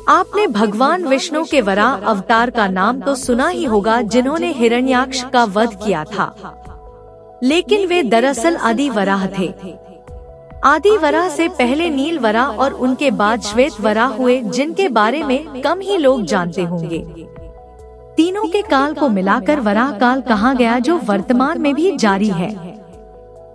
आपने भगवान विष्णु के वराह अवतार का नाम तो सुना ही होगा, जिन्होंने हिरण्याक्ष का वध किया था, लेकिन वे दरअसल आदि वराह थे। आदि वराह से पहले नील वराह और उनके बाद श्वेत वराह हुए, जिनके बारे में कम ही लोग जानते होंगे। तीनों के काल को मिलाकर वराह काल कहा गया, जो वर्तमान में भी जारी है।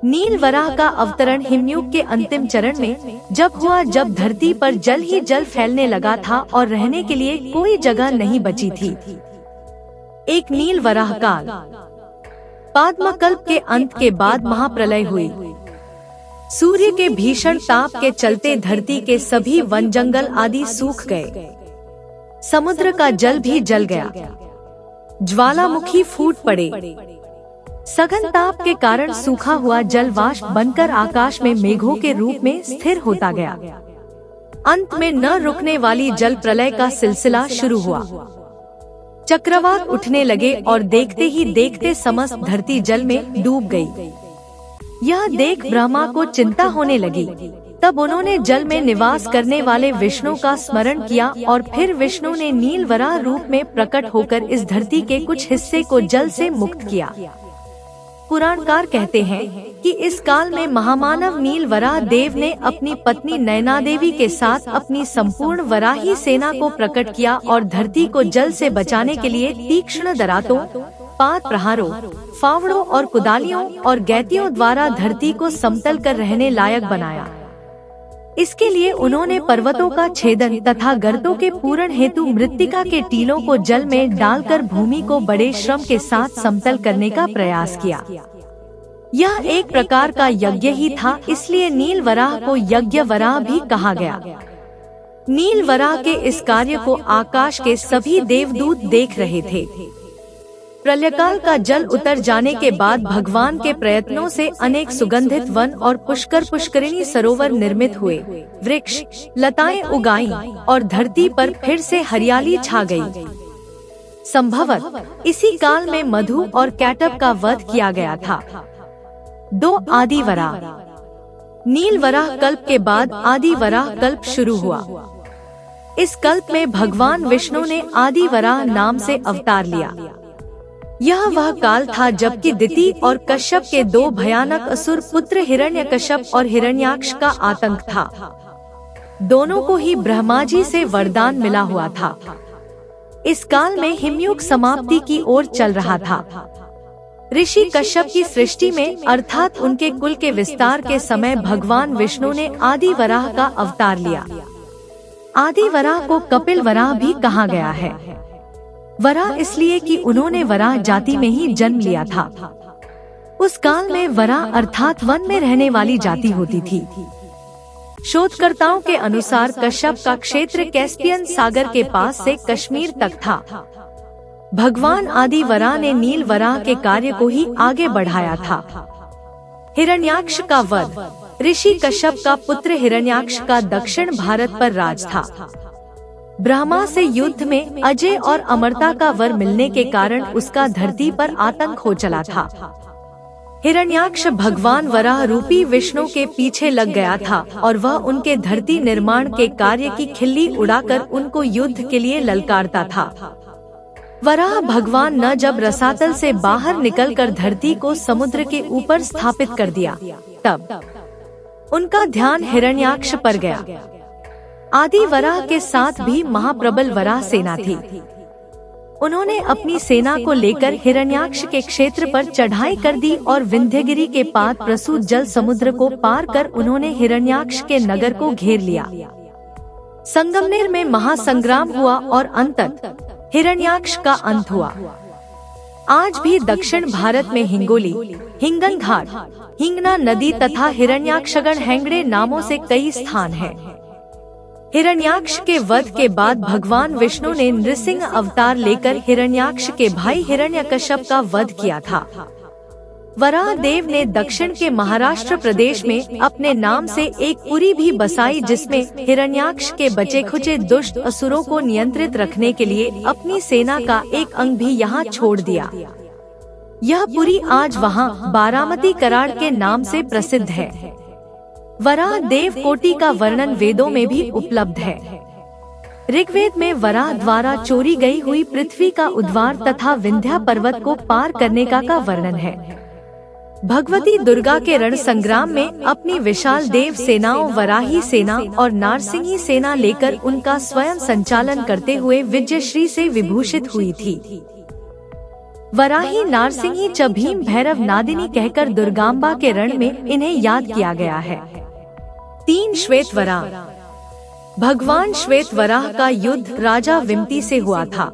नील वराह का अवतरण हिमयुग के अंतिम चरण में जब हुआ, जब धरती पर जल ही जल फैलने लगा था और रहने के लिए कोई जगह नहीं बची थी। एक नील वराह काल। पाद्मकल्प के अंत के बाद महाप्रलय हुई। सूर्य के भीषण ताप के चलते धरती के सभी वन जंगल आदि सूख गए। समुद्र का जल भी जल गया। ज्वालामुखी फूट पड़े। सघन ताप के कारण सूखा हुआ जल वाष्प बनकर आकाश में मेघों के रूप में स्थिर होता गया। अंत में न रुकने वाली जल प्रलय का सिलसिला शुरू हुआ। चक्रवात उठने लगे और देखते ही देखते समस्त धरती जल में डूब गई। यह देख ब्रह्मा को चिंता होने लगी। तब उन्होंने जल में निवास करने वाले विष्णु का स्मरण किया और फिर विष्णु ने नील वराह रूप में प्रकट होकर इस धरती के कुछ हिस्से को जल से मुक्त किया। पुराणकार कहते हैं कि इस काल में महामानव नील वराह देव ने अपनी पत्नी नैना देवी के साथ अपनी संपूर्ण वराही सेना को प्रकट किया और धरती को जल से बचाने के लिए तीक्ष्ण दरातों, पात प्रहारों, फावड़ों और कुदालियों और गैतियों द्वारा धरती को समतल कर रहने लायक बनाया। इसके लिए उन्होंने पर्वतों का छेदन तथा गर्तों के पूरण हेतु मृत्तिका के टीलों को जल में डालकर भूमि को बड़े श्रम के साथ समतल करने का प्रयास किया। यह एक प्रकार का यज्ञ ही था, इसलिए नील वराह को यज्ञ वराह भी कहा गया। नील वराह के इस कार्य को आकाश के सभी देवदूत देख रहे थे। प्रलयकाल का जल उतर जाने के बाद भगवान के प्रयत्नों से अनेक सुगंधित वन और पुष्करिणी सरोवर निर्मित हुए। वृक्ष लताएं उगाईं और धरती पर फिर से हरियाली छा गई। संभवत इसी काल में मधु और कैटब का वध किया गया था। 2 आदि वराह। नील वराह कल्प के बाद आदि वराह कल्प शुरू हुआ। इस कल्प में भगवान विष्णु ने आदि वराह नाम से अवतार लिया। यह वह काल था जबकि दिति और कश्यप के 2 भयानक असुर पुत्र हिरण्यकश्यप और हिरण्याक्ष का आतंक था। दोनों को ही ब्रह्मा जी से वरदान मिला हुआ था। इस काल में हिमयुग समाप्ति की ओर चल रहा था। ऋषि कश्यप की सृष्टि में अर्थात उनके कुल के विस्तार के समय भगवान विष्णु ने आदि वराह का अवतार लिया। आदि वराह को कपिल वराह भी कहा गया है। वराह इसलिए कि उन्होंने वराह जाति में ही जन्म लिया था। उस काल में वराह अर्थात वन में रहने वाली जाति होती थी। शोधकर्ताओं के अनुसार कश्यप का क्षेत्र कैस्पियन सागर के पास से कश्मीर तक था। भगवान आदि वराह ने नील वराह के कार्य को ही आगे बढ़ाया था। हिरण्याक्ष का वध। ऋषि कश्यप का पुत्र हिरण्याक्ष का दक्षिण भारत पर राज था। ब्रह्मा से युद्ध में अजय और अमरता का वर मिलने के कारण उसका धरती पर आतंक हो चला था। हिरण्याक्ष भगवान वराह रूपी विष्णु के पीछे लग गया था और वह उनके धरती निर्माण के कार्य की खिल्ली उड़ाकर उनको युद्ध के लिए ललकारता था। वराह भगवान न जब रसातल से बाहर निकलकर धरती को समुद्र के ऊपर स्थापित कर दिया, तब उनका ध्यान हिरण्याक्ष पर गया। आदि वराह के साथ भी महाप्रबल वराह सेना थी। उन्होंने अपनी सेना को लेकर हिरण्याक्ष के क्षेत्र पर चढ़ाई कर दी और विंध्यगिरि के पाद प्रसूत जल समुद्र को पार कर उन्होंने हिरण्याक्ष के नगर को घेर लिया। संगमनेर में महासंग्राम हुआ और अंततः हिरण्याक्ष का अंत हुआ। आज भी दक्षिण भारत में हिंगोली, हिंगन घाट, हिंगना नदी तथा हिरण्याक्षगढ़ हैंगड़े नामों से कई स्थान हैं। हिरण्याक्ष के वध के बाद भगवान विष्णु ने नृसिंह अवतार लेकर हिरण्याक्ष के भाई हिरण्यकश्यप का वध किया था। वराह देव ने दक्षिण के महाराष्ट्र प्रदेश में अपने नाम से एक पुरी भी बसाई, जिसमें हिरण्याक्ष के बचे खुचे दुष्ट असुरों को नियंत्रित रखने के लिए अपनी सेना का एक अंग भी यहाँ छोड़ दिया। यह पुरी आज वहाँ बारामती कराड़ के नाम से प्रसिद्ध है। वराह देव कोटि का वर्णन वेदों में भी उपलब्ध है। ऋग्वेद में वराह द्वारा चोरी गई हुई पृथ्वी का उद्वार तथा विंध्या पर्वत को पार करने का वर्णन है। भगवती दुर्गा के रण संग्राम में अपनी विशाल देव सेनाओं वराही सेना और नारसिंही सेना लेकर उनका स्वयं संचालन करते हुए विजयश्री से विभूषित हुई थी। वराही नारसिंही च भीम भैरव नादिनी कहकर दुर्गांबा के रण में इन्हें याद किया गया है। 3 श्वेत वराह। भगवान श्वेत वराह का युद्ध राजा विमति से हुआ था।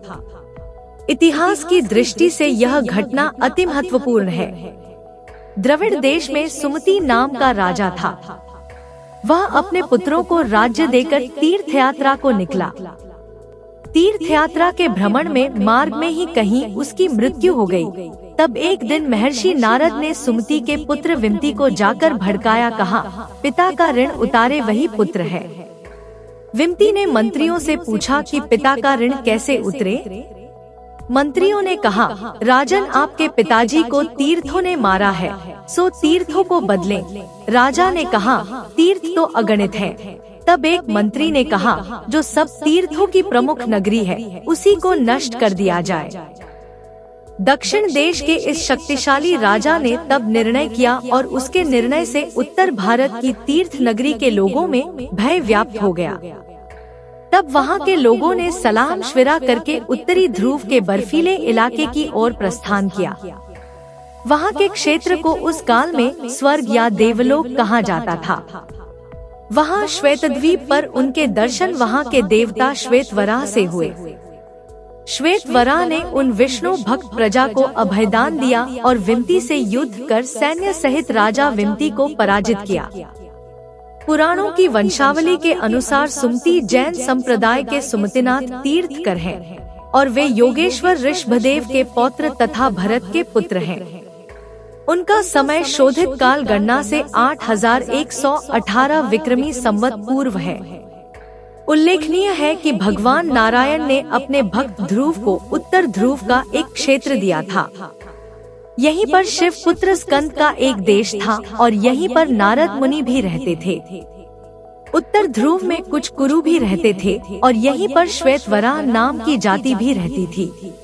इतिहास की दृष्टि से यह घटना अति महत्वपूर्ण है। द्रविड़ देश में सुमति नाम का राजा था। वह अपने पुत्रों को राज्य देकर तीर्थ यात्रा को निकला। तीर्थ यात्रा के भ्रमण में मार्ग में ही कहीं उसकी मृत्यु हो गई। तब एक दिन महर्षि नारद ने सुमति के पुत्र विमति को जाकर भड़काया, कहा, पिता का ऋण उतारे वही पुत्र है। विमति ने मंत्रियों से पूछा कि पिता का ऋण कैसे उतरे। मंत्रियों ने कहा, राजन, आपके पिताजी को तीर्थों ने मारा है, सो तीर्थों को बदलें। राजा ने कहा, तीर्थ तो अगणित है। तब एक मंत्री ने कहा, जो सब तीर्थों की प्रमुख नगरी है उसी को नष्ट कर दिया जाए। दक्षिण देश के इस शक्तिशाली राजा ने तब निर्णय किया और उसके निर्णय से उत्तर भारत की तीर्थ नगरी के लोगों में भय व्याप्त हो गया। तब वहाँ के लोगों ने सलाह मशविरा करके उत्तरी ध्रुव के बर्फीले इलाके की ओर प्रस्थान किया। वहाँ के क्षेत्र को उस काल में स्वर्ग या देवलोक कहा जाता था। वहाँ श्वेतद्वीप पर उनके दर्शन वहाँ के देवता श्वेत वराह से हुए। श्वेत वराह ने उन विष्णु भक्त प्रजा को अभयदान दिया और विमति से युद्ध कर सैन्य सहित राजा विमति को पराजित किया। पुराणों की वंशावली के अनुसार सुमति जैन संप्रदाय के सुमतिनाथ तीर्थकर हैं और वे योगेश्वर ऋषभदेव के पौत्र तथा भरत के पुत्र हैं। उनका समय शोधित काल गणना से 8118 विक्रमी संवत पूर्व है। उल्लेखनीय है कि भगवान नारायण ने अपने भक्त ध्रुव को उत्तर ध्रुव का एक क्षेत्र दिया था। यहीं पर शिव पुत्र स्कंद का एक देश था और यहीं पर नारद मुनि भी रहते थे। उत्तर ध्रुव में कुछ कुरु भी रहते थे और यहीं पर श्वेत वराह नाम की जाति भी रहती थी।